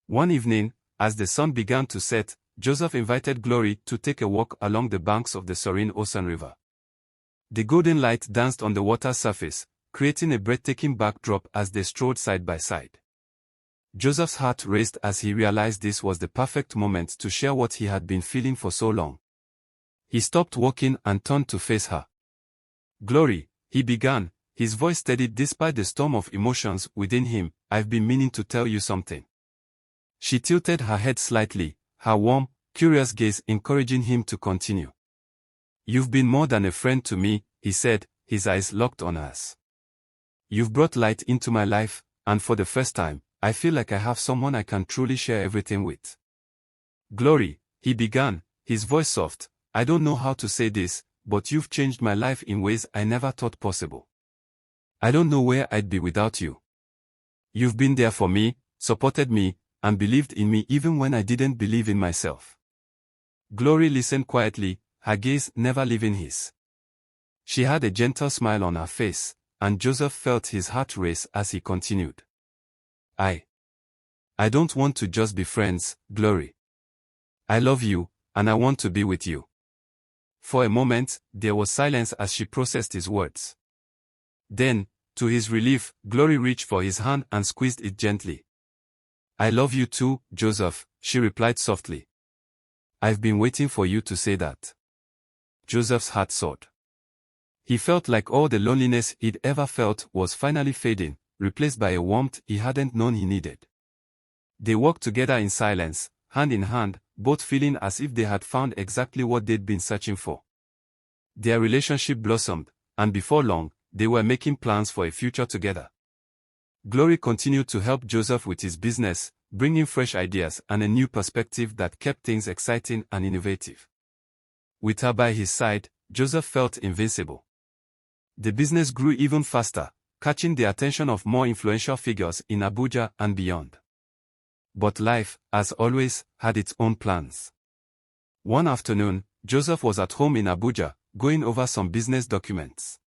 One evening, as the sun began to set, Joseph invited Glory to take a walk along the banks of the serene Ocean River. The golden light danced on the water's surface, creating a breathtaking backdrop as they strolled side by side. Joseph's heart raced as he realized this was the perfect moment to share what he had been feeling for so long. He stopped walking and turned to face her. "Glory," he began, his voice steady despite the storm of emotions within him, "I've been meaning to tell you something." She tilted her head slightly, her warm, curious gaze encouraging him to continue. "You've been more than a friend to me," he said, his eyes locked on hers. "You've brought light into my life, and for the first time, I feel like I have someone I can truly share everything with." "Glory," he began, his voice soft, "I don't know how to say this, but you've changed my life in ways I never thought possible. I don't know where I'd be without you. You've been there for me, supported me, and believed in me even when I didn't believe in myself." Glory listened quietly, her gaze never leaving his. She had a gentle smile on her face, and Joseph felt his heart race as he continued. I don't want to just be friends, Glory. I love you, and I want to be with you." For a moment, there was silence as she processed his words. Then, to his relief, Glory reached for his hand and squeezed it gently. "I love you too, Joseph," she replied softly. "I've been waiting for you to say that." Joseph's heart soared. He felt like all the loneliness he'd ever felt was finally fading, replaced by a warmth he hadn't known he needed. They walked together in silence, hand in hand, both feeling as if they had found exactly what they'd been searching for. Their relationship blossomed, and before long, they were making plans for a future together. Glory continued to help Joseph with his business, bringing fresh ideas and a new perspective that kept things exciting and innovative. With her by his side, Joseph felt invincible. The business grew even faster, catching the attention of more influential figures in Abuja and beyond. But life, as always, had its own plans. One afternoon, Joseph was at home in Abuja, going over some business documents.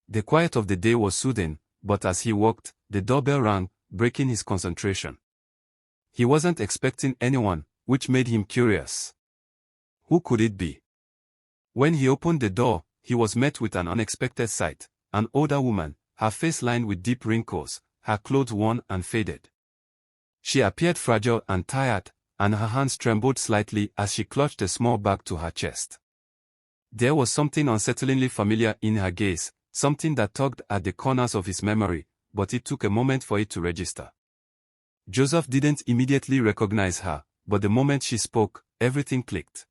The quiet of the day was soothing, but as he walked, the doorbell rang, breaking his concentration. He wasn't expecting anyone, which made him curious. Who could it be? When he opened the door, he was met with an unexpected sight, an older woman, her face lined with deep wrinkles, her clothes worn and faded. She appeared fragile and tired, and her hands trembled slightly as she clutched a small bag to her chest. There was something unsettlingly familiar in her gaze, something that tugged at the corners of his memory, but it took a moment for it to register. Joseph didn't immediately recognize her, but the moment she spoke, everything clicked.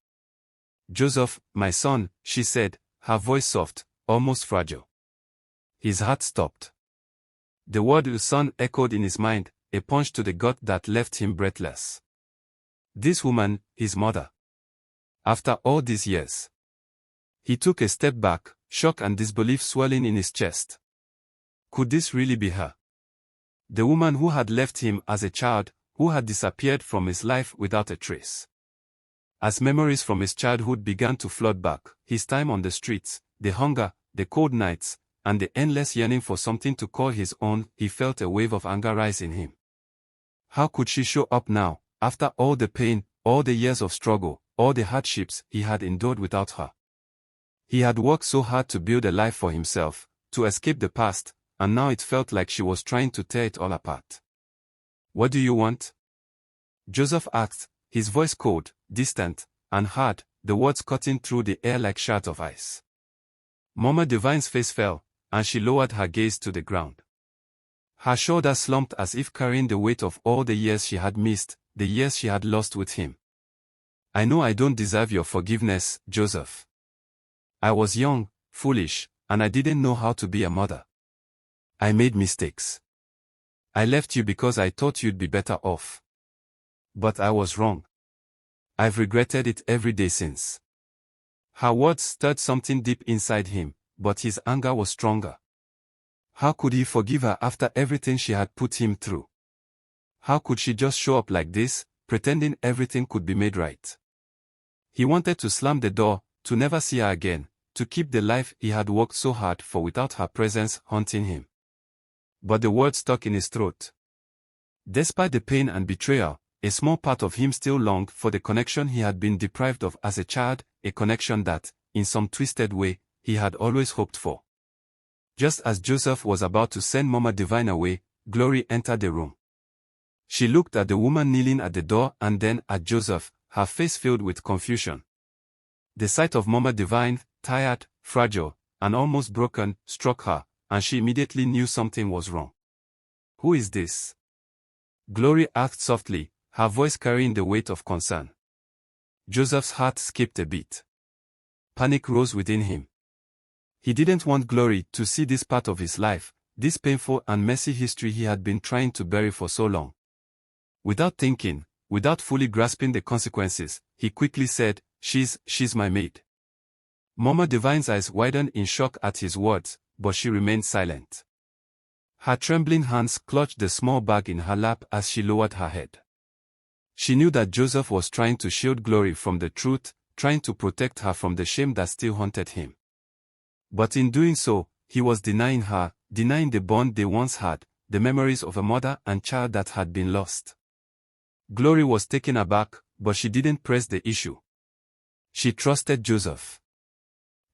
"Joseph, my son," she said, her voice soft, almost fragile. His heart stopped. The word "son" echoed in his mind, a punch to the gut that left him breathless. This woman, his mother. After all these years. He took a step back, shock and disbelief swelling in his chest. Could this really be her? The woman who had left him as a child, who had disappeared from his life without a trace. As memories from his childhood began to flood back, his time on the streets, the hunger, the cold nights, and the endless yearning for something to call his own, he felt a wave of anger rise in him. How could she show up now, after all the pain, all the years of struggle, all the hardships he had endured without her? He had worked so hard to build a life for himself, to escape the past, and now it felt like she was trying to tear it all apart. "What do you want?" Joseph asked, his voice cold, distant, and hard, the words cutting through the air like shards of ice. Mama Divine's face fell, and she lowered her gaze to the ground. Her shoulders slumped as if carrying the weight of all the years she had missed, the years she had lost with him. "I know I don't deserve your forgiveness, Joseph. I was young, foolish, and I didn't know how to be a mother. I made mistakes. I left you because I thought you'd be better off. But I was wrong. I've regretted it every day since." Her words stirred something deep inside him, but his anger was stronger. How could he forgive her after everything she had put him through? How could she just show up like this, pretending everything could be made right? He wanted to slam the door, to never see her again, to keep the life he had worked so hard for without her presence haunting him. But the words stuck in his throat. Despite the pain and betrayal, a small part of him still longed for the connection he had been deprived of as a child, a connection that, in some twisted way, he had always hoped for. Just as Joseph was about to send Mama Divine away, Glory entered the room. She looked at the woman kneeling at the door and then at Joseph, her face filled with confusion. The sight of Mama Divine, tired, fragile, and almost broken, struck her, and she immediately knew something was wrong. "Who is this?" Glory asked softly, her voice carrying the weight of concern. Joseph's heart skipped a beat. Panic rose within him. He didn't want Glory to see this part of his life, this painful and messy history he had been trying to bury for so long. Without thinking, without fully grasping the consequences, he quickly said, She's my maid." Mama Divine's eyes widened in shock at his words, but she remained silent. Her trembling hands clutched the small bag in her lap as she lowered her head. She knew that Joseph was trying to shield Glory from the truth, trying to protect her from the shame that still haunted him. But in doing so, he was denying her, denying the bond they once had, the memories of a mother and child that had been lost. Glory was taken aback, but she didn't press the issue. She trusted Joseph.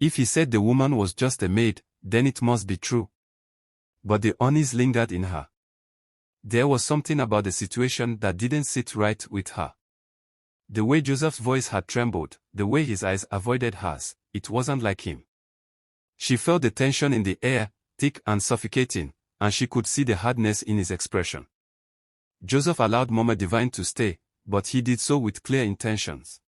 If he said the woman was just a maid, then it must be true. But the unease lingered in her. There was something about the situation that didn't sit right with her. The way Joseph's voice had trembled, the way his eyes avoided hers, it wasn't like him. She felt the tension in the air, thick and suffocating, and she could see the hardness in his expression. Joseph allowed Mama Divine to stay, but he did so with clear intentions.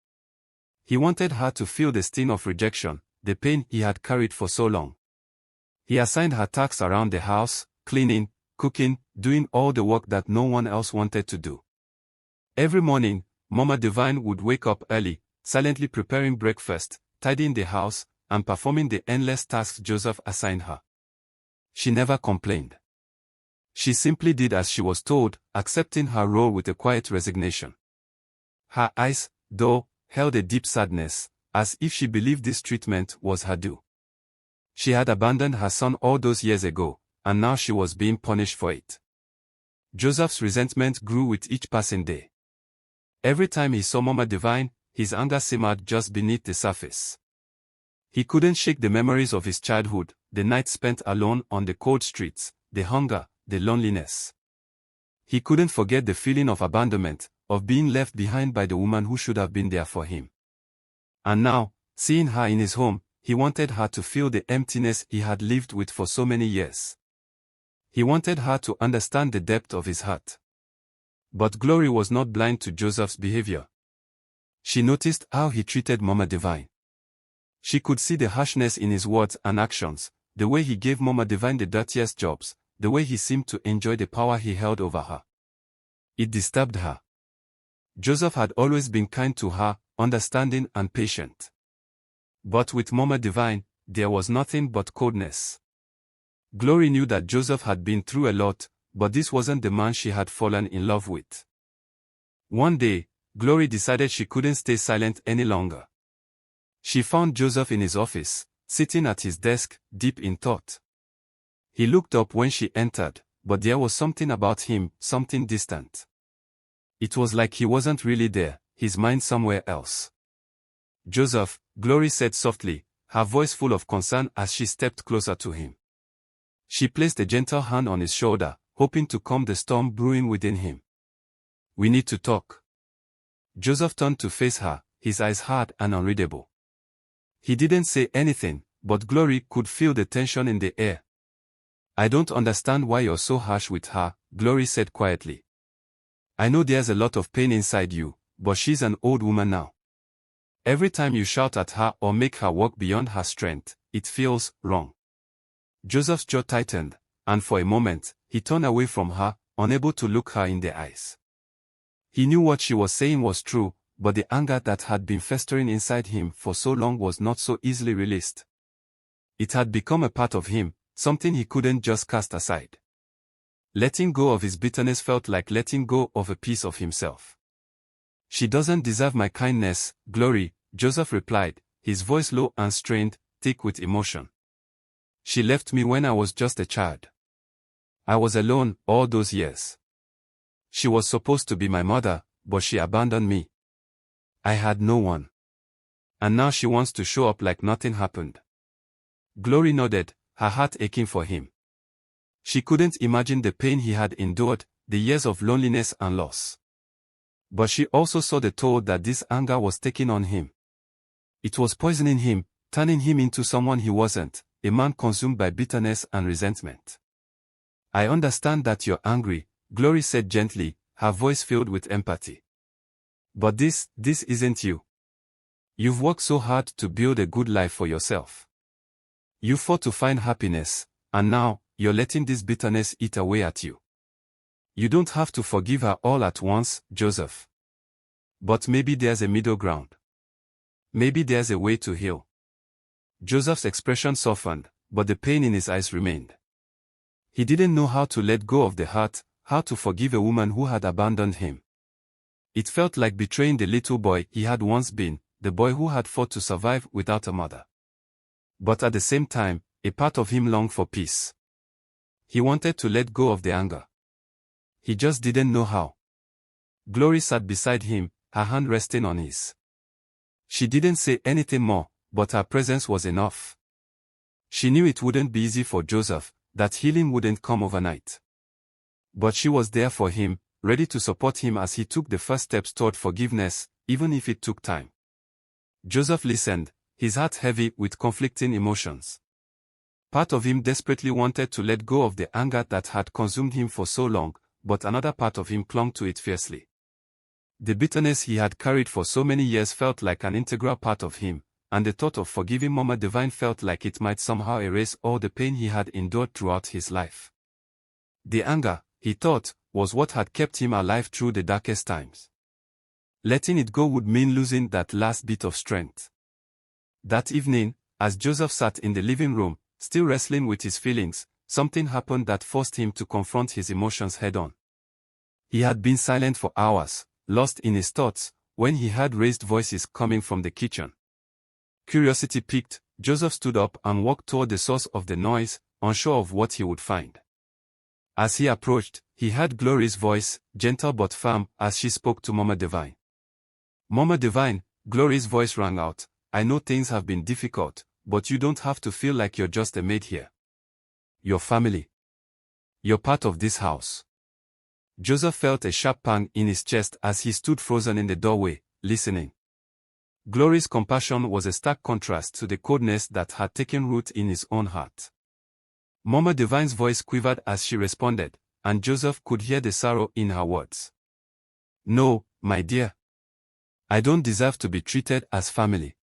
He wanted her to feel the sting of rejection, the pain he had carried for so long. He assigned her tasks around the house, cleaning, cooking, doing all the work that no one else wanted to do. Every morning, Mama Divine would wake up early, silently preparing breakfast, tidying the house, and performing the endless tasks Joseph assigned her. She never complained. She simply did as she was told, accepting her role with a quiet resignation. Her eyes, though, held a deep sadness, as if she believed this treatment was her due. She had abandoned her son all those years ago, and now she was being punished for it. Joseph's resentment grew with each passing day. Every time he saw Mama Divine, his anger simmered just beneath the surface. He couldn't shake the memories of his childhood, the nights spent alone on the cold streets, the hunger, the loneliness. He couldn't forget the feeling of abandonment, of being left behind by the woman who should have been there for him. And now, seeing her in his home, he wanted her to feel the emptiness he had lived with for so many years. He wanted her to understand the depth of his heart. But Glory was not blind to Joseph's behavior. She noticed how he treated Mama Divine. She could see the harshness in his words and actions, the way he gave Mama Divine the dirtiest jobs, the way he seemed to enjoy the power he held over her. It disturbed her. Joseph had always been kind to her, understanding and patient. But with Mama Divine, there was nothing but coldness. Glory knew that Joseph had been through a lot, but this wasn't the man she had fallen in love with. One day, Glory decided she couldn't stay silent any longer. She found Joseph in his office, sitting at his desk, deep in thought. He looked up when she entered, but there was something about him, something distant. It was like he wasn't really there, his mind somewhere else. "Joseph," Glory said softly, her voice full of concern as she stepped closer to him. She placed a gentle hand on his shoulder, hoping to calm the storm brewing within him. "We need to talk." Joseph turned to face her, his eyes hard and unreadable. He didn't say anything, but Glory could feel the tension in the air. "I don't understand why you're so harsh with her," Glory said quietly. "I know there's a lot of pain inside you, but she's an old woman now. Every time you shout at her or make her work beyond her strength, it feels wrong." Joseph's jaw tightened, and for a moment, he turned away from her, unable to look her in the eyes. He knew what she was saying was true, but the anger that had been festering inside him for so long was not so easily released. It had become a part of him, something he couldn't just cast aside. Letting go of his bitterness felt like letting go of a piece of himself. "She doesn't deserve my kindness, Glory," Joseph replied, his voice low and strained, thick with emotion. "She left me when I was just a child. I was alone all those years. She was supposed to be my mother, but she abandoned me. I had no one. And now she wants to show up like nothing happened. Glory nodded, her heart aching for him. She couldn't imagine the pain he had endured, the years of loneliness and loss. But she also saw the toll that this anger was taking on him. It was poisoning him, turning him into someone he wasn't, a man consumed by bitterness and resentment. I understand that you're angry, Glory said gently, her voice filled with empathy. But this isn't you. You've worked so hard to build a good life for yourself. You fought to find happiness, and now, you're letting this bitterness eat away at you. You don't have to forgive her all at once, Joseph. But maybe there's a middle ground. Maybe there's a way to heal. Joseph's expression softened, but the pain in his eyes remained. He didn't know how to let go of the hurt, how to forgive a woman who had abandoned him. It felt like betraying the little boy he had once been, the boy who had fought to survive without a mother. But at the same time, a part of him longed for peace. He wanted to let go of the anger. He just didn't know how. Glory sat beside him, her hand resting on his. She didn't say anything more, but her presence was enough. She knew it wouldn't be easy for Joseph, that healing wouldn't come overnight. But she was there for him, ready to support him as he took the first steps toward forgiveness, even if it took time. Joseph listened, his heart heavy with conflicting emotions. Part of him desperately wanted to let go of the anger that had consumed him for so long, but another part of him clung to it fiercely. The bitterness he had carried for so many years felt like an integral part of him, and the thought of forgiving Mama Divine felt like it might somehow erase all the pain he had endured throughout his life. The anger, he thought, was what had kept him alive through the darkest times. Letting it go would mean losing that last bit of strength. That evening, as Joseph sat in the living room, still wrestling with his feelings, something happened that forced him to confront his emotions head-on. He had been silent for hours, lost in his thoughts, when he heard raised voices coming from the kitchen. Curiosity piqued, Joseph stood up and walked toward the source of the noise, unsure of what he would find. As he approached, he heard Glory's voice, gentle but firm, as she spoke to Mama Divine. Mama Divine, Glory's voice rang out, I know things have been difficult, but you don't have to feel like you're just a maid here. You're family. You're part of this house. Joseph felt a sharp pang in his chest as he stood frozen in the doorway, listening. Glory's compassion was a stark contrast to the coldness that had taken root in his own heart. Mama Divine's voice quivered as she responded, and Joseph could hear the sorrow in her words. No, my dear. I don't deserve to be treated as family.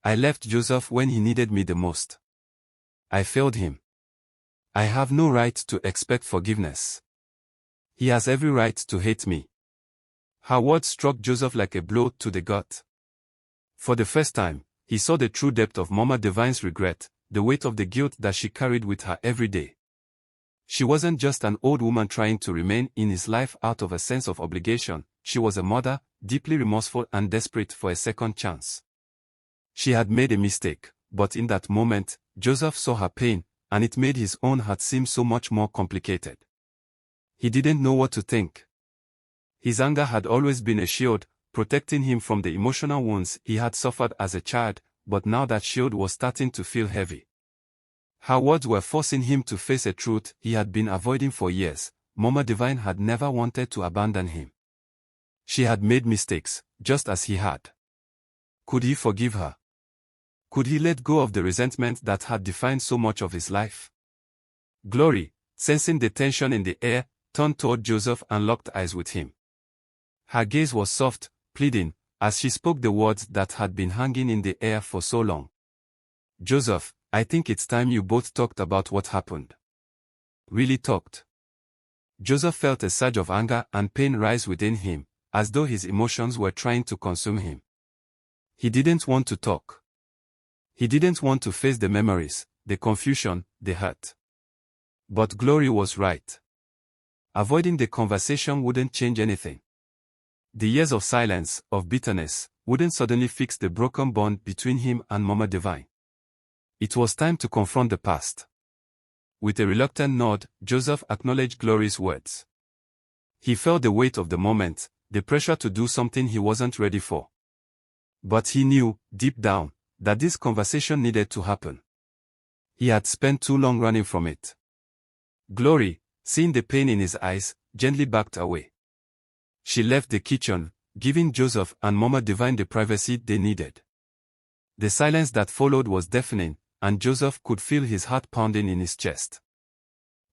I left Joseph when he needed me the most. I failed him. I have no right to expect forgiveness. He has every right to hate me. Her words struck Joseph like a blow to the gut. For the first time, he saw the true depth of Mama Divine's regret, the weight of the guilt that she carried with her every day. She wasn't just an old woman trying to remain in his life out of a sense of obligation, she was a mother, deeply remorseful and desperate for a second chance. She had made a mistake, but in that moment, Joseph saw her pain, and it made his own heart seem so much more complicated. He didn't know what to think. His anger had always been a shield, protecting him from the emotional wounds he had suffered as a child, but now that shield was starting to feel heavy. Her words were forcing him to face a truth he had been avoiding for years. Mama Divine had never wanted to abandon him. She had made mistakes, just as he had. Could he forgive her? Could he let go of the resentment that had defined so much of his life? Glory, sensing the tension in the air, turned toward Joseph and locked eyes with him. Her gaze was soft, pleading, as she spoke the words that had been hanging in the air for so long. Joseph, I think it's time you both talked about what happened. Really talked. Joseph felt a surge of anger and pain rise within him, as though his emotions were trying to consume him. He didn't want to talk. He didn't want to face the memories, the confusion, the hurt. But Glory was right. Avoiding the conversation wouldn't change anything. The years of silence, of bitterness, wouldn't suddenly fix the broken bond between him and Mama Divine. It was time to confront the past. With a reluctant nod, Joseph acknowledged Glory's words. He felt the weight of the moment, the pressure to do something he wasn't ready for. But he knew, deep down, that this conversation needed to happen. He had spent too long running from it. Glory, seeing the pain in his eyes, gently backed away. She left the kitchen, giving Joseph and Mama Divine the privacy they needed. The silence that followed was deafening, and Joseph could feel his heart pounding in his chest.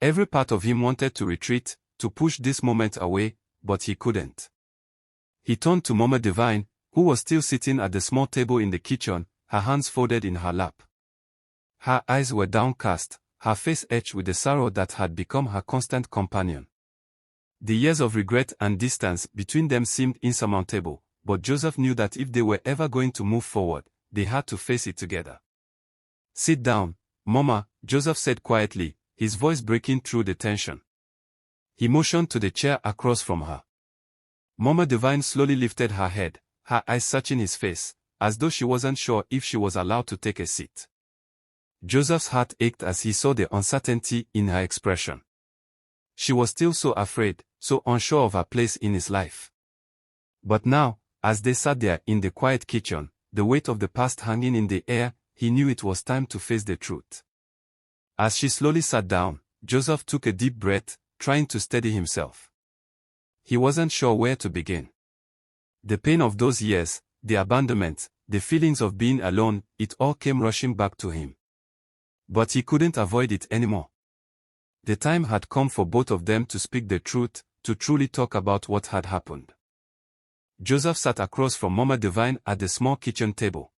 Every part of him wanted to retreat, to push this moment away, but he couldn't. He turned to Mama Divine, who was still sitting at the small table in the kitchen, her hands folded in her lap. Her eyes were downcast, her face etched with the sorrow that had become her constant companion. The years of regret and distance between them seemed insurmountable, but Joseph knew that if they were ever going to move forward, they had to face it together. "Sit down, Mama," Joseph said quietly, his voice breaking through the tension. He motioned to the chair across from her. Mama Divine slowly lifted her head, her eyes searching his face, as though she wasn't sure if she was allowed to take a seat. Joseph's heart ached as he saw the uncertainty in her expression. She was still so afraid, so unsure of her place in his life. But now, as they sat there in the quiet kitchen, the weight of the past hanging in the air, he knew it was time to face the truth. As she slowly sat down, Joseph took a deep breath, trying to steady himself. He wasn't sure where to begin. The pain of those years, the abandonment, the feelings of being alone, it all came rushing back to him. But he couldn't avoid it anymore. The time had come for both of them to speak the truth, to truly talk about what had happened. Joseph sat across from Mama Divine at the small kitchen table.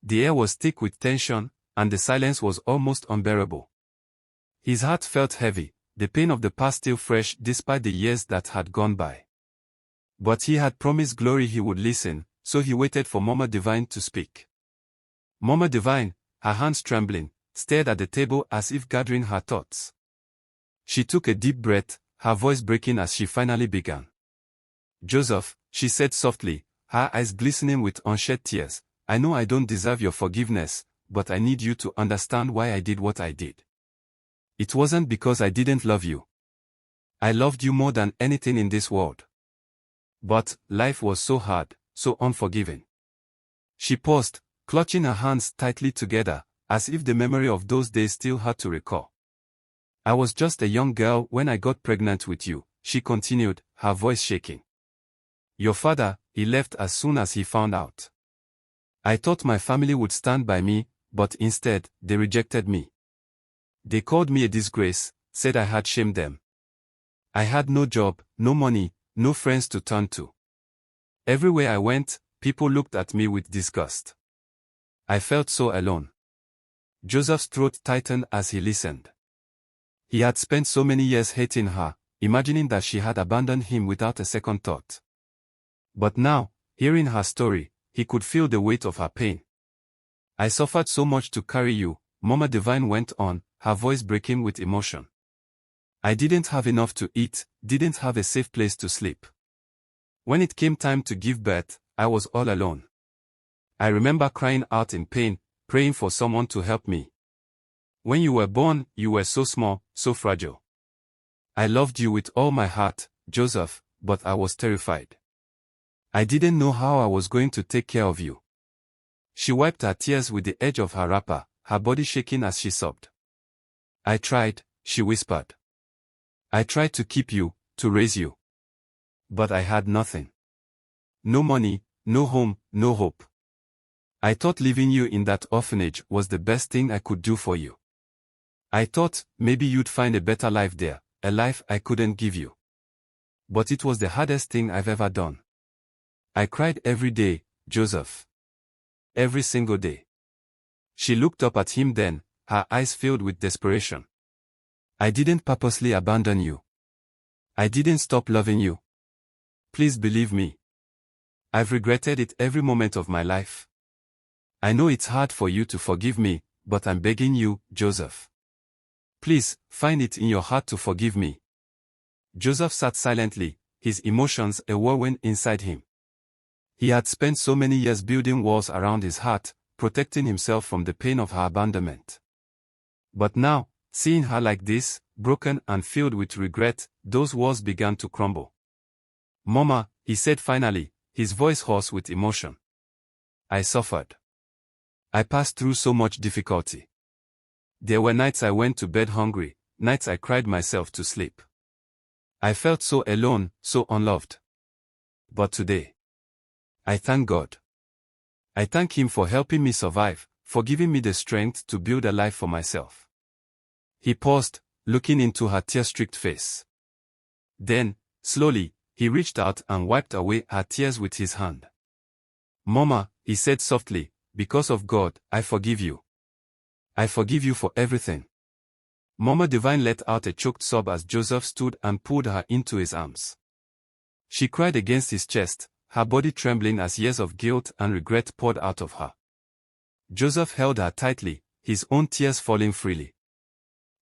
The air was thick with tension, and the silence was almost unbearable. His heart felt heavy, the pain of the past still fresh despite the years that had gone by. But he had promised Glory he would listen, so he waited for Mama Divine to speak. Mama Divine, her hands trembling, stared at the table as if gathering her thoughts. She took a deep breath, her voice breaking as she finally began. "Joseph," she said softly, her eyes glistening with unshed tears, "I know I don't deserve your forgiveness, but I need you to understand why I did what I did. It wasn't because I didn't love you. I loved you more than anything in this world. But life was so hard, so unforgiving." She paused, clutching her hands tightly together, as if the memory of those days still had to recall. "I was just a young girl when I got pregnant with you," she continued, her voice shaking. "Your father, he left as soon as he found out. I thought my family would stand by me, but instead, they rejected me. They called me a disgrace, said I had shamed them. I had no job, no money, no friends to turn to. Everywhere I went, people looked at me with disgust. I felt so alone." Joseph's throat tightened as he listened. He had spent so many years hating her, imagining that she had abandoned him without a second thought. But now, hearing her story, he could feel the weight of her pain. "I suffered so much to carry you," Mama Divine went on, her voice breaking with emotion. "I didn't have enough to eat, didn't have a safe place to sleep. When it came time to give birth, I was all alone. I remember crying out in pain, praying for someone to help me. When you were born, you were so small, so fragile. I loved you with all my heart, Joseph, but I was terrified. I didn't know how I was going to take care of you." She wiped her tears with the edge of her wrapper, her body shaking as she sobbed. "I tried," she whispered. "I tried to keep you, to raise you. But I had nothing. No money, no home, no hope. I thought leaving you in that orphanage was the best thing I could do for you. I thought maybe you'd find a better life there, a life I couldn't give you. But it was the hardest thing I've ever done. I cried every day, Joseph. Every single day." She looked up at him then, her eyes filled with desperation. "I didn't purposely abandon you. I didn't stop loving you. Please believe me. I've regretted it every moment of my life. I know it's hard for you to forgive me, but I'm begging you, Joseph. Please, find it in your heart to forgive me." Joseph sat silently, his emotions a whirlwind inside him. He had spent so many years building walls around his heart, protecting himself from the pain of her abandonment. But now, Seeing her like this, broken and filled with regret, those walls began to crumble. "Mama," he said finally, his voice hoarse with emotion. "I suffered. I passed through so much difficulty. There were nights I went to bed hungry, nights I cried myself to sleep. I felt so alone, so unloved. But today, I thank God. I thank Him for helping me survive, for giving me the strength to build a life for myself." He paused, looking into her tear-streaked face. Then, slowly, he reached out and wiped away her tears with his hand. "Mama," he said softly, "because of God, I forgive you. I forgive you for everything." Mama Divine let out a choked sob as Joseph stood and pulled her into his arms. She cried against his chest, her body trembling as years of guilt and regret poured out of her. Joseph held her tightly, his own tears falling freely.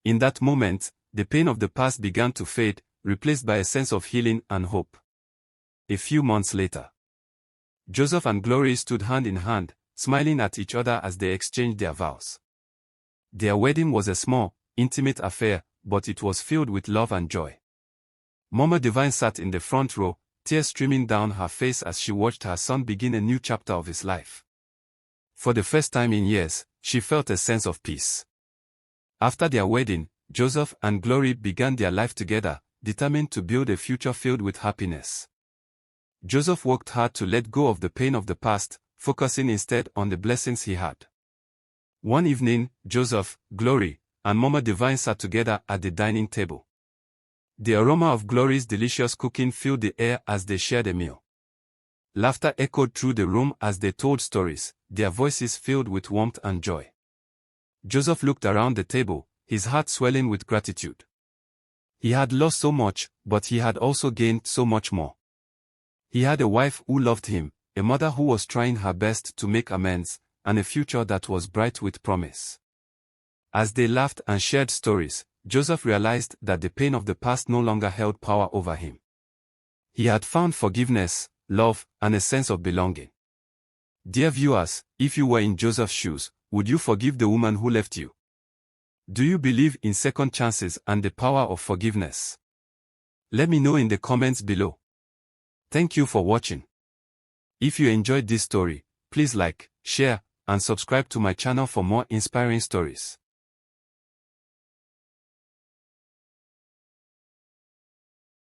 In that moment, the pain of the past began to fade, replaced by a sense of healing and hope. A few months later, Joseph and Glory stood hand in hand, smiling at each other as they exchanged their vows. Their wedding was a small, intimate affair, but it was filled with love and joy. Mama Divine sat in the front row, tears streaming down her face as she watched her son begin a new chapter of his life. For the first time in years, she felt a sense of peace. After their wedding, Joseph and Glory began their life together, determined to build a future filled with happiness. Joseph worked hard to let go of the pain of the past, focusing instead on the blessings he had. One evening, Joseph, Glory, and Mama Divine sat together at the dining table. The aroma of Glory's delicious cooking filled the air as they shared a meal. Laughter echoed through the room as they told stories, their voices filled with warmth and joy. Joseph looked around the table, his heart swelling with gratitude. He had lost so much, but he had also gained so much more. He had a wife who loved him, a mother who was trying her best to make amends, and a future that was bright with promise. As they laughed and shared stories, Joseph realized that the pain of the past no longer held power over him. He had found forgiveness, love, and a sense of belonging. Dear viewers, if you were in Joseph's shoes, would you forgive the woman who left you? Do you believe in second chances and the power of forgiveness? Let me know in the comments below. Thank you for watching. If you enjoyed this story, please like, share, and subscribe to my channel for more inspiring stories.